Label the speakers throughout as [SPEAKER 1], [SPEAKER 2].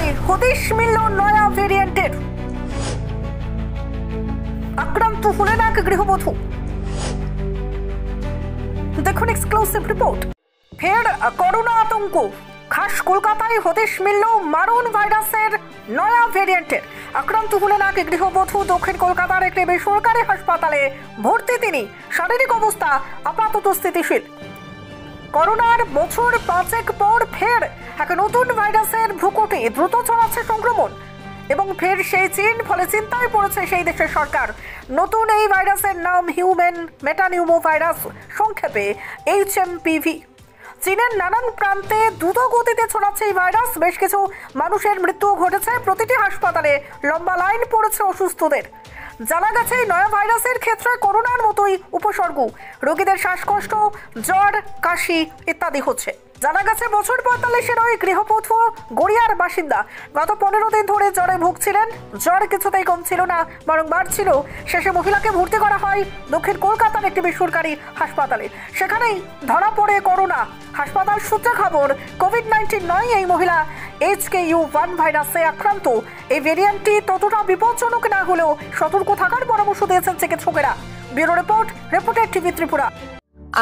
[SPEAKER 1] কলকাতায় হদিশ মিলল নয়া ভেরিয়েন্টের। আক্রান্ত হলেন এক গৃহবধূ। দেখুন এক্সক্লুসিভ রিপোর্ট। ফের করোনা আতঙ্ক। খাস কলকাতায় হদিশ মিলল মারণ ভাইরাসের নয়া ভেরিয়েন্টের। আক্রান্ত হলেন এক গৃহবধূ। দক্ষিণ কলকাতার একটি বেসরকারি হাসপাতালে ভর্তি তিনি। শারীরিক অবস্থা আপাতত স্থিতিশীল। করোনার বছর 5 পর ফের এক নতুন ভাইরাসের ভ্রুকুটি। দ্রুত ছড়াচ্ছে সংক্রমণ এবং ফের সেই চীন। ফলে চিন্তায় পড়েছে সেই দেশের সরকার। নতুন এই ভাইরাসের নাম হিউম্যান মেটানিউমো ভাইরাস, সংক্ষেপে HMPV। চীনের নানান প্রান্তে দ্রুত গতিতে ছড়াচ্ছে এই ভাইরাস। বেশ কিছু মানুষের মৃত্যু ঘটেছে। প্রতিটি হাসপাতালে লম্বা লাইন পড়েছে অসুস্থদের। জানা গেছে এই নয়া ভাইরাসের ক্ষেত্রে করোনার মতোই উপসর্গ। রোগীদের শ্বাসকষ্ট, জ্বর, কাশি ইত্যাদি হচ্ছে। জানা গেছে বছর 45-এর ওই গৃহবধূ গড়িয়ার বাসিন্দা। গত 15 দিন ধরে জ্বরে ভুগছিলেন। জ্বর কিছুতেই কমছিল না, বরং বাড়ছিল। শেষে মহিলাকে ভর্তি করা হয় দক্ষিণ কলকাতার একটি বেসরকারি হাসপাতালে। সেখানেই ধরা পড়ে করোনা। হাসপাতাল সূত্রে খবর, কোভিড-19 নয়, এই মহিলা HKU1 ভাইরাসে আক্রান্ত। এই ভেরিয়েন্টটি ততটা বিপজ্জনক না হলেও সতর্ক থাকার পরামর্শ দিয়েছেন চিকিৎসকেরা। Bureau report, reporter TV Tripura.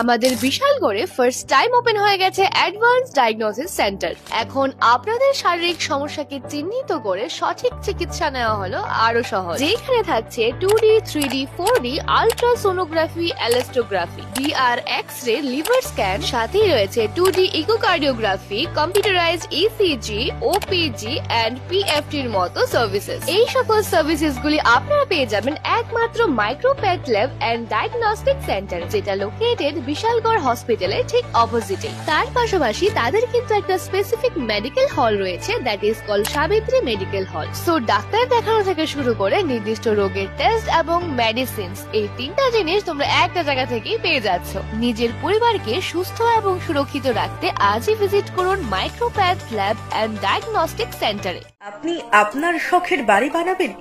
[SPEAKER 2] আমাদের বিশালগড়ে ফার্স্ট টাইম ওপেন হয়ে গেছে অ্যাডভান্স ডায়াগনোসিস সেন্টার। এখন আপনাদের শারীরিক সমস্যাকে চিহ্নিত করে সঠিক চিকিৎসা নেওয়া হলো আরো সহজ। যেখানে থাকছে 2D, 3D, 4D ultrasonography, elastography, DR X-ray, liver scan, সাথেই রয়েছে 2D echocardiography, computerised ECG, OPG and PFT এর মতো সার্ভিসেস। এই সকল সার্ভিসেস গুলি আপনারা পেয়ে যাবেন একমাত্র Micropath lab and diagnostic centre, যেটা লোকেটেড বিশালগড় হসপিটালের ঠিক অপোজিটে। তার পাশাপাশি তাদের কিন্তু একটা স্পেসিফিক মেডিকেল হল রয়েছে, that is called Savitri medical hall. So ডাক্তার দেখানো থেকে শুরু করে নির্দিষ্ট রোগের টেস্ট এবং মেডিসিনস, এই তিনটা জিনিস তোমরা একটা জায়গা থেকেই পেয়ে যাচ্ছ। নিজের পরিবারকে সুস্থ এবং সুরক্ষিত রাখতে আজই ভিজিট করুন মাইক্রোপ্যাথ ল্যাব এন্ড ডায়াগনস্টিক সেন্টারে।
[SPEAKER 3] আপনি আপনার শখের বাড়ি বানাবেন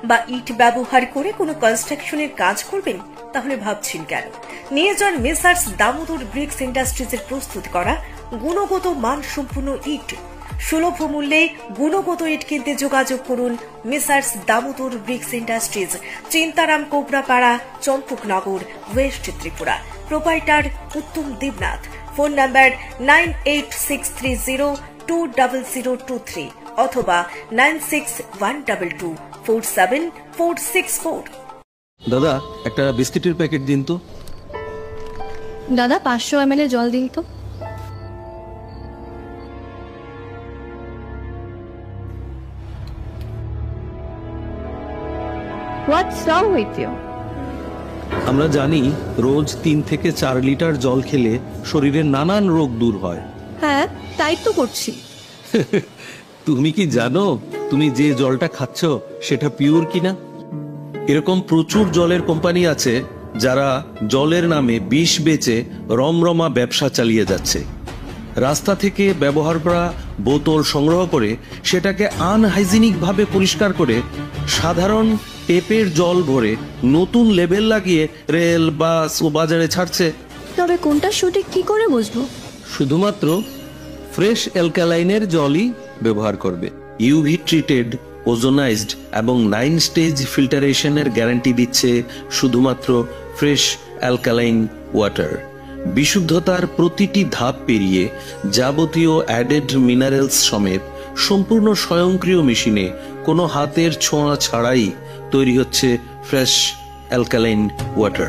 [SPEAKER 3] বা ইট ব্যবহার করে কোনো কনস্ট্রাকশনের কাজ করবেন? তাহলে ভাবছেন কেন? নিয়ে যান মেসার্স দামোদর ব্রিক্স ইন্ডাস্ট্রিজের প্রস্তুত করা গুণগত মানসম্পন্ন ইট। সুলভ মূল্যে গুণগত ইট কিনতে যোগাযোগ করুন messrs Damodar bricks industries, Chintaram Kobrapara, Champaknagar, west Tripura. Proprietor Uttam Debnath. Phone number 9863020023 অথবা 9612247464।
[SPEAKER 4] দাদা, একটা বিস্কিটের প্যাকেট দিন তো।
[SPEAKER 2] দাদা 500 ml জল দিন তো। What's wrong with you?
[SPEAKER 4] আমরা জানি রোজ 3 থেকে 4 লিটার জল খেলে শরীরের নানান রোগ দূর হয়।
[SPEAKER 2] হ্যাঁ, তাই তো করছি।
[SPEAKER 4] তুমি কি জানো তুমি যে জলটা খাচ্ছ সেটা পিওর কিনা? এরকম প্রচুর জলের কোম্পানি আছে যারা জলের নামে বিষ বেচে রমরমা ব্যবসা চালিয়ে যাচ্ছে। রাস্তা থেকে ব্যবহার করা বোতল সংগ্রহ করে সেটাকে আনহাইজিনিক ভাবে পরিষ্কার করে সাধারণ টেপের জল ভরে নতুন লেবেল লাগিয়ে রেল, বাস ও বাজারে ছাড়ছে।
[SPEAKER 2] তবে কোনটা সঠিক কি করে বুঝবো?
[SPEAKER 4] শুধুমাত্র ফ্রেশ অ্যালকালাইনের জলই ব্যবহার করবে। ইউভি ট্রিটেড, ওজোনাইজড এবং 9 স্টেজ ফিল্টারেশনের গ্যারান্টি দিচ্ছে শুধুমাত্র ফ্রেশ অ্যালকালাইন ওয়াটার। বিশুদ্ধতার প্রতিটি ধাপ পেরিয়ে যাবতীয় অ্যাডেড মিনারেলস সমেত সম্পূর্ণ স্বয়ংক্রিয় মেশিনে কোনো হাতের ছোঁয়া ছাড়াই তৈরি হচ্ছে ফ্রেশ অ্যালকালাইন ওয়াটার।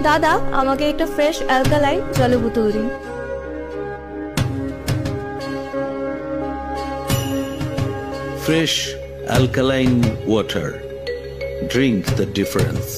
[SPEAKER 2] দাদা, আমাকে একটা ফ্রেশ অ্যালকালাইন জলের বোতল দিন।
[SPEAKER 4] Fresh alkaline water. Drink the difference.